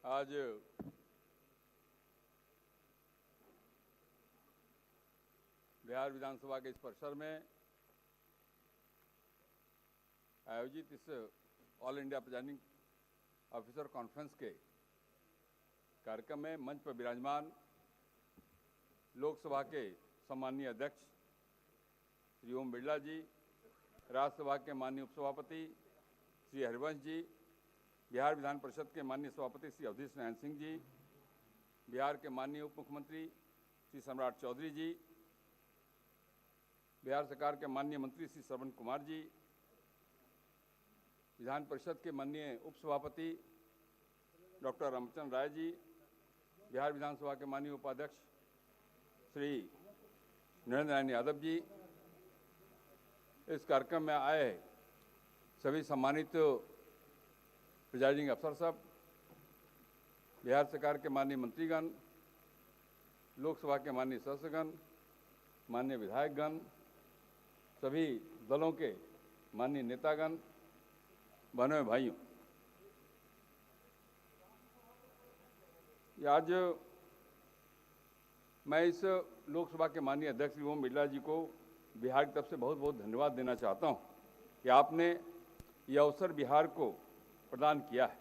आज बिहार विधानसभा के इस परिसर में आयोजित इस all India presiding officer conference के कार्यक्रम में मंच पर विराजमान लोकसभा के सम्माननीय अध्यक्ष श्री ओम बिरला जी, राज्यसभा के माननीय उपसभापति श्री हरिवंश जी, बिहार विधान परिषद के माननीय सभापति श्री अवधेश नारायण सिंह जी, बिहार के माननीय उप मुख्यमंत्री श्री सम्राट चौधरी जी, बिहार सरकार के माननीय मंत्री श्री श्रवण कुमार जी, विधान परिषद के माननीय उपसभापति डॉक्टर रामचंद्र राय जी, बिहार विधानसभा के माननीय उपाध्यक्ष श्री नरेंद्र नारायण यादव जी, इस कार्यक्रम में आए सभी सम्मानित प्रिजाइडिंग अफसर सब, बिहार सरकार के माननीय मंत्रीगण, लोकसभा के माननीय सदस्यगण, माननीय विधायकगण, सभी दलों के माननीय नेतागण, बहनों एवं भाइयों, आज मैं इस लोकसभा के माननीय अध्यक्ष श्री ओम बिरला जी को बिहार की तरफ से बहुत बहुत धन्यवाद देना चाहता हूं कि आपने यह अवसर बिहार को प्रदान किया है।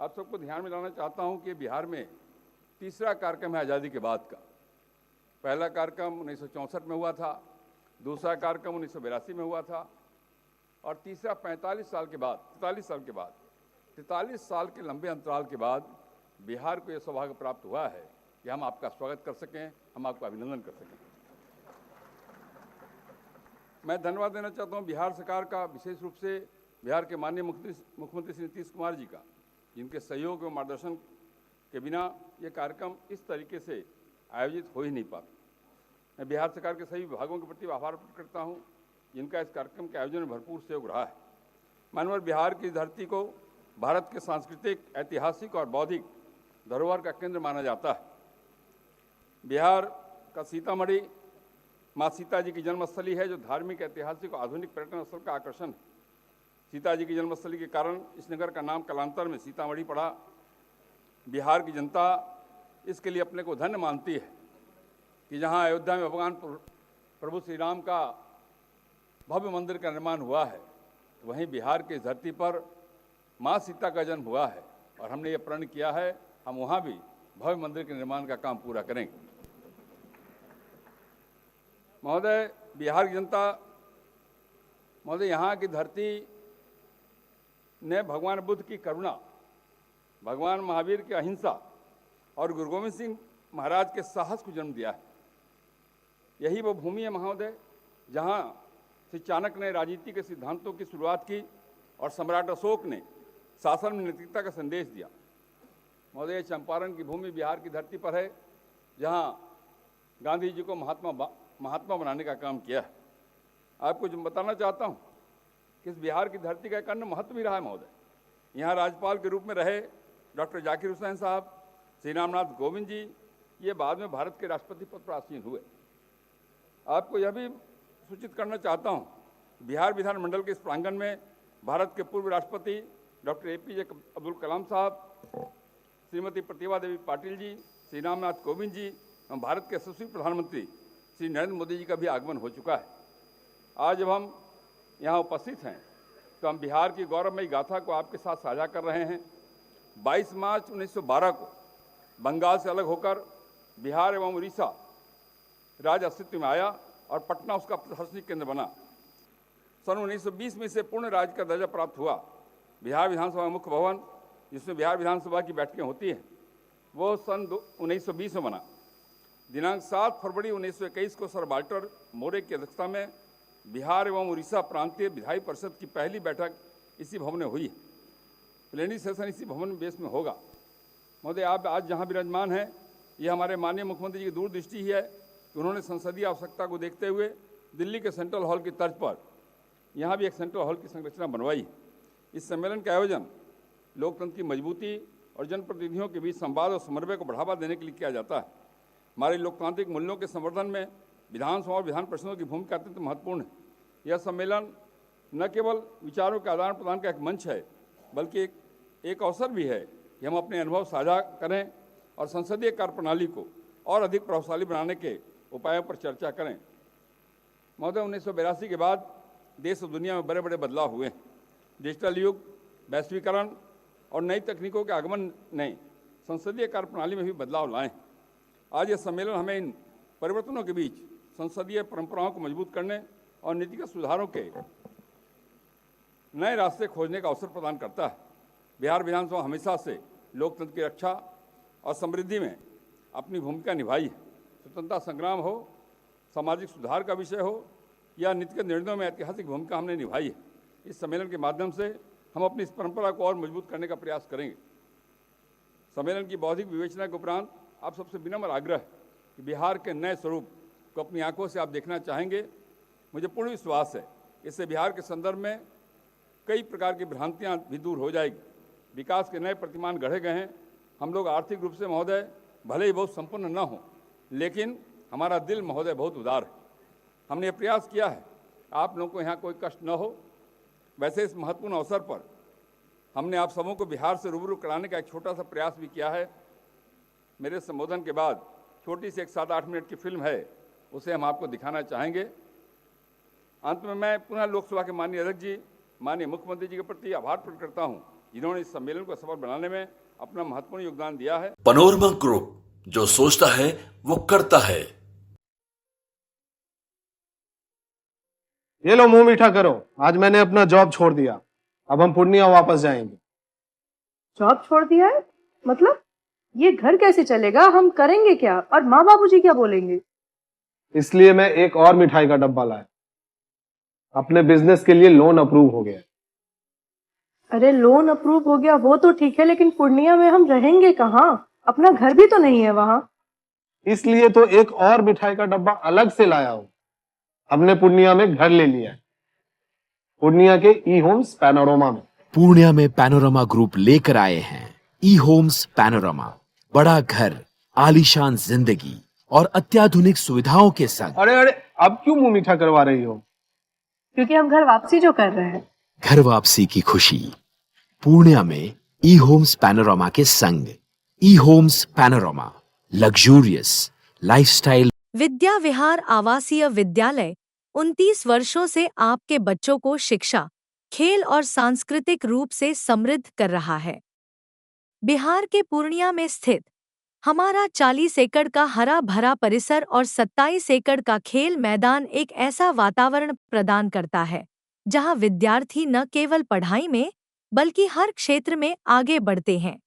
आप सबको ध्यान में लाना चाहता हूं कि बिहार में तीसरा कार्यक्रम है आज़ादी के बाद का। पहला कार्यक्रम 1964 में हुआ था, दूसरा कार्यक्रम 1982 में हुआ था और तीसरा 43 साल के बाद 43 साल के लंबे अंतराल के बाद बिहार को यह सौभाग्य प्राप्त हुआ है कि हम आपका स्वागत कर सकें, हम आपका अभिनंदन कर सकें। मैं धन्यवाद देना चाहता हूं बिहार सरकार का, विशेष रूप से बिहार के माननीय मुख्यमंत्री श्री नीतीश कुमार जी का, जिनके सहयोग एवं मार्गदर्शन के बिना ये कार्यक्रम इस तरीके से आयोजित हो ही नहीं पाता। मैं बिहार सरकार के सभी विभागों के प्रति आभार प्रकट करता हूं, जिनका इस कार्यक्रम के आयोजन में भरपूर सहयोग रहा है। माननीय बिहार की धरती को भारत के सांस्कृतिक, ऐतिहासिक और बौद्धिक धरोहर का केंद्र माना जाता है। बिहार का सीतामढ़ी माँ सीता जी की जन्मस्थली है, जो धार्मिक, ऐतिहासिक और आधुनिक पर्यटन स्थल का आकर्षण है। सीता जी की जन्मस्थली के कारण इस नगर का नाम कालांतर में सीतामढ़ी पड़ा। बिहार की जनता इसके लिए अपने को धन्य मानती है कि जहाँ अयोध्या में भगवान प्रभु श्री राम का भव्य मंदिर का निर्माण हुआ है, तो वहीं बिहार की धरती पर माँ सीता का जन्म हुआ है और हमने ये प्रण किया है हम वहाँ भी भव्य मंदिर के निर्माण का काम पूरा करेंगे। महोदय, बिहार की जनता, महोदय, यहाँ की धरती ने भगवान बुद्ध की करुणा, भगवान महावीर की अहिंसा और गुरु गोविंद सिंह महाराज के साहस को जन्म दिया है। यही वो भूमि है महोदय जहाँ श्री चाणक्य ने राजनीति के सिद्धांतों की शुरुआत की और सम्राट अशोक ने शासन में नैतिकता का संदेश दिया। महोदय, चंपारण की भूमि बिहार की धरती पर है, जहाँ गांधी जी को महात्मा बनाने का काम किया है। आपको जो बताना चाहता हूँ कि इस बिहार की धरती का एक अन्य महत्व भी रहा है महोदय। यहाँ राज्यपाल के रूप में रहे डॉक्टर जाकिर हुसैन साहब, श्री रामनाथ कोविंद जी, ये बाद में भारत के राष्ट्रपति पद पर आसीन हुए। आपको यह भी सूचित करना चाहता हूँ, बिहार विधानमंडल के इस प्रांगण में भारत के पूर्व राष्ट्रपति डॉक्टर APJ अब्दुल कलाम साहब, श्रीमती प्रतिभा देवी पाटिल जी, श्री रामनाथ कोविंद जी एवं भारत के यशस्वी प्रधानमंत्री श्री नरेंद्र मोदी जी का भी आगमन हो चुका है। आज जब हम यहाँ उपस्थित हैं तो हम बिहार की गौरवमयी गाथा को आपके साथ साझा कर रहे हैं। 22 मार्च 1912 को बंगाल से अलग होकर बिहार एवं उड़ीसा राज्य अस्तित्व में आया और पटना उसका प्रशासनिक केंद्र बना। सन 1920 में इसे पूर्ण राज्य का दर्जा प्राप्त हुआ। बिहार विधानसभा मुख्य भवन, जिसमें बिहार विधानसभा की बैठकें होती हैं, वो सन 1920 में बना। दिनांक 7 फरवरी 1921 को सर वाल्टर मोरे की अध्यक्षता में बिहार एवं उड़ीसा प्रांतीय विधायी परिषद की पहली बैठक इसी भवन में हुई। प्लेनरी सेशन इसी भवन बेस में होगा। महोदय, आप आज जहां विराजमान हैं, ये हमारे माननीय मुख्यमंत्री जी की दूरदृष्टि ही है कि उन्होंने संसदीय आवश्यकता को देखते हुए दिल्ली के सेंट्रल हॉल की तर्ज पर यहाँ भी एक सेंट्रल हॉल की संरचना बनवाई। इस सम्मेलन का आयोजन लोकतंत्र की मजबूती और जनप्रतिनिधियों के बीच संवाद और समन्वय को बढ़ावा देने के लिए किया जाता है। हमारे लोकतांत्रिक मूल्यों के संवर्धन में विधानसभा और विधान परिषदों की भूमिका अत्यंत महत्वपूर्ण है। यह सम्मेलन न केवल विचारों के आदान प्रदान का एक मंच है, बल्कि एक अवसर भी है कि हम अपने अनुभव साझा करें और संसदीय कार्यप्रणाली को और अधिक प्रभावशाली बनाने के उपायों पर चर्चा करें। महोदय, 1982 के बाद देश और दुनिया में बड़े बड़े बदलाव हुए हैं। डिजिटल युग, वैश्वीकरण और नई तकनीकों के आगमन ने संसदीय कार्यप्रणाली में भी बदलाव लाए हैं। आज यह सम्मेलन हमें इन परिवर्तनों के बीच संसदीय परंपराओं को मजबूत करने और नीतिगत सुधारों के नए रास्ते खोजने का अवसर प्रदान करता है। बिहार विधानसभा हमेशा से लोकतंत्र की रक्षा और समृद्धि में अपनी भूमिका निभाई है। स्वतंत्रता संग्राम हो, सामाजिक सुधार का विषय हो या नीतिगत निर्णयों में ऐतिहासिक भूमिका हमने निभाई है। इस सम्मेलन के माध्यम से हम अपनी इस परंपरा को और मजबूत करने का प्रयास करेंगे। सम्मेलन की बौद्धिक विवेचना के उपरांत आप सबसे विनम्र आग्रह है कि बिहार के नए स्वरूप को अपनी आंखों से आप देखना चाहेंगे। मुझे पूर्ण विश्वास है इससे बिहार के संदर्भ में कई प्रकार की भ्रांतियां भी दूर हो जाएगी। विकास के नए प्रतिमान गढ़े गए हैं। हम लोग आर्थिक रूप से महोदय भले ही बहुत संपन्न न हो, लेकिन हमारा दिल महोदय बहुत उदार है। हमने ये प्रयास किया है आप लोगों को यहाँ कोई कष्ट न हो। वैसे इस महत्वपूर्ण अवसर पर हमने आप सबों को बिहार से रूबरू कराने का एक छोटा सा प्रयास भी किया है। मेरे संबोधन के बाद छोटी सी एक 7-8 मिनट की फिल्म है, उसे हम आपको दिखाना चाहेंगे। अंत में मैं पुनः लोकसभा के माननीय अध्यक्ष जी, माननीय मुख्यमंत्री जी के प्रति आभार प्रकट करता हूं, जिन्होंने इस सम्मेलन को सफल बनाने में अपना महत्वपूर्ण योगदान दिया है। पैनोरमा ग्रुप, जो सोचता है वो करता है। ये लो, मुंह मीठा करो। आज मैंने अपना जॉब छोड़ दिया। अब हम पूर्णिया वापस जाएंगे। जॉब छोड़ दिया है? मतलब ये घर कैसे चलेगा? हम करेंगे क्या? और माँ बाबूजी क्या बोलेंगे? इसलिए मैं एक और मिठाई का डब्बा लाया। अपने बिजनेस के लिए लोन अप्रूव हो गया। अरे लोन अप्रूव हो गया वो तो ठीक है, लेकिन पूर्णिया में हम रहेंगे कहाँ? अपना घर भी तो नहीं है वहाँ। इसलिए तो एक और मिठाई का डब्बा अलग से लाया हूँ। हमने पूर्णिया में घर ले लिया है, पूर्णिया के ई होम्स पैनोरमा में। पूर्णिया में पैनोरमा ग्रुप लेकर आए हैं ई होम्स पैनोरमा। बड़ा घर, आलीशान जिंदगी और अत्याधुनिक सुविधाओं के संग। अरे अरे, अब क्यों मुंह मीठा करवा रही हो? क्योंकि हम घर वापसी जो कर रहे हैं। घर वापसी की खुशी पूर्णिया में ई होम्स पैनोरमा के संग। ई Holmes panorama, luxurious lifestyle. Vidya Vihar आवासीय विद्यालय 29 वर्षों से आपके बच्चों को शिक्षा, खेल और सांस्कृतिक रूप से समृद्ध कर रहा है। बिहार के पूर्णिया में स्थित हमारा 40 एकड़ का हरा भरा परिसर और 27 एकड़ का खेल मैदान एक ऐसा वातावरण प्रदान करता है जहां विद्यार्थी न केवल पढ़ाई में बल्कि हर क्षेत्र में आगे बढ़ते हैं।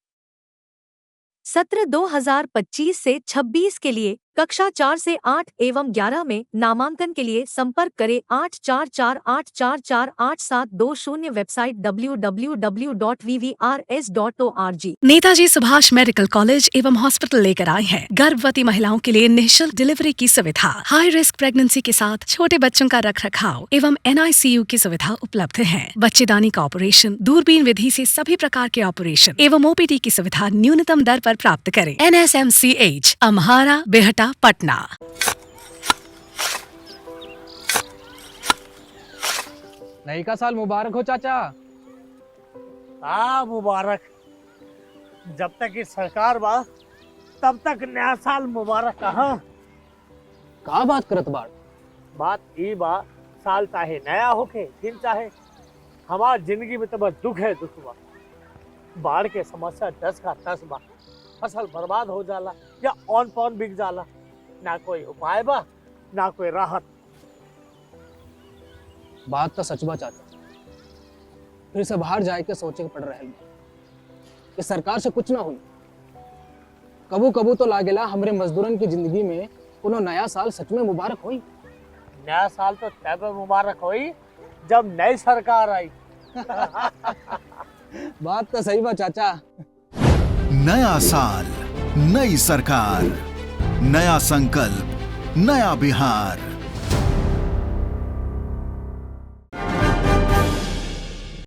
सत्र 2025 से 26 के लिए कक्षा 4 से 8 एवं 11 में नामांकन के लिए संपर्क करें 8448448720। Website www.vvrs.org। Netaji Subhash medical college एवं हॉस्पिटल लेकर आए हैं गर्भवती महिलाओं के लिए निःशुल्क डिलीवरी की सुविधा। हाई रिस्क प्रेगनेंसी के साथ छोटे बच्चों का रखरखाव एवं NICU की सुविधा उपलब्ध है। बच्चेदानी का ऑपरेशन, दूरबीन विधि से सभी प्रकार के ऑपरेशन एवं OPD की सुविधा न्यूनतम दर पर प्राप्त करें। NSMCH, अम्हारा, बेहटा, पटना। नई का साल मुबारक हो चाचा। मुबारक। जब तक इस सरकार बा तब तक नया साल मुबारक। का बात करत बाड़? बात ई बा, साल चाहे नया होके दिन चाहे, हमार जिंदगी में तो बस दुख है दुख बा। बाढ़ के समस्या 10 का 10 बा। फसल बर्बाद हो जाला या ऑन पॉन बिक जाला। ना कोई उपाय बा ना कोई राहत। बात तो सच बा चाचा। फिर से बाहर जाए के सोचे के पड़ रहे बा। इस सरकार से कुछ ना हुई। कबू कबू तो लागेला हमरे मजदूरन की जिंदगी में कोनो नया साल सच में मुबारक हुई। नया साल तो तब मुबारक हुई जब नई सरकार आई। बात तो सही बा चाचा। नया साल, नई सरकार, नया संकल्प, नया बिहार।